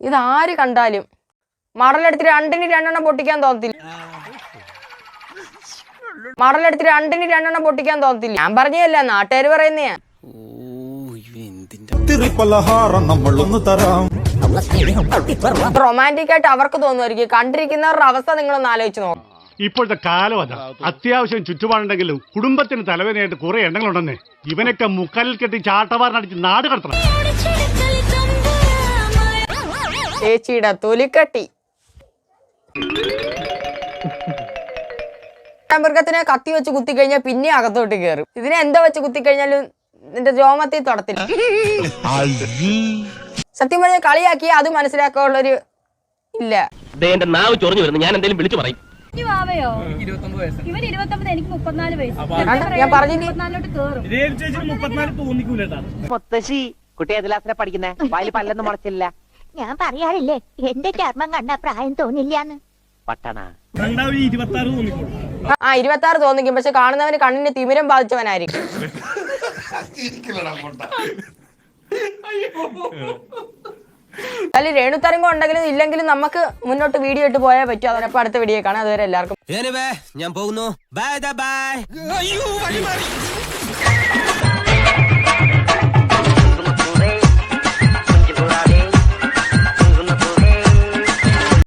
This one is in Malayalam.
ഇതാര് കണ്ടാലും മടലെടുത്ത് രണ്ടിന് രണ്ടെണ്ണം പൊട്ടിക്കാൻ തോന്നത്തില്ല. ഞാൻ പറഞ്ഞല്ല, നാട്ടുകാര് പറയുന്നയാ. റൊമാൻറ്റിക് ആയിട്ട് അവർക്ക് തോന്നുമായിരിക്കും. കണ്ടിരിക്കുന്നവരുടെ അവസ്ഥ നിങ്ങളൊന്ന് ആലോചിച്ച് നോക്കും. ഇപ്പോഴത്തെ കാലം അതാ. അത്യാവശ്യം ചുറ്റുപാടുണ്ടെങ്കിലും കുടുംബത്തിന് തലവേദനയായിട്ട് കുറെ എണ്ണങ്ങളുണ്ടെന്നേ. ഇവനൊക്കെ മുക്കാലിൽ കെട്ടി ചാട്ടവാറിനടിച്ച് നാട് കടത്തണം. ചേച്ചിയുടെ തൊലിക്കട്ടി. മൃഗത്തിനെ കത്തി വെച്ച് കുത്തിക്കഴിഞ്ഞാൽ പിന്നെ അകത്തോട്ട് കയറും. ഇതിനെ എന്താ വെച്ച് കുത്തിക്കഴിഞ്ഞാലും നിന്റെ രോമത്തിൽ തൊടത്തില്ല. സത്യം പറഞ്ഞ കളിയാക്കി അത് മനസ്സിലാക്കാനുള്ളൊരു ഇല്ല. നാവ് ചൊറിഞ്ഞു വരുന്നു. ഞാൻ എന്തെങ്കിലും വിളിച്ചു പറയും. ഞാൻ പറഞ്ഞു മുത്തശ്ശി കുട്ടി ഏത് ക്ലാസ്സിലാ പഠിക്കുന്നേ? വായിൽ പല്ലൊന്നും മുളച്ചില്ല. ഞാൻ പറയാറില്ലേ എന്റെ ചർമ്മം കണ്ട പ്രായം തോന്നില്ലാന്ന്. പട്ടണ 26 തോന്നിക്കും. പക്ഷെ കാണുന്നവന് കണ്ണിന് തിമിരം ബാധിച്ചവനായിരിക്കും. അതിൽ രേണുതരംഗം ഉണ്ടെങ്കിലും ഇല്ലെങ്കിലും നമുക്ക് മുന്നോട്ട് വീഡിയോ ഇട്ട് പോയാൽ പറ്റും. അതിനപ്പോൾ അടുത്ത വീഡിയോ കാണാം. അതുവരെ എല്ലാവർക്കും ഞാൻ പോകുന്നു. Bye bye.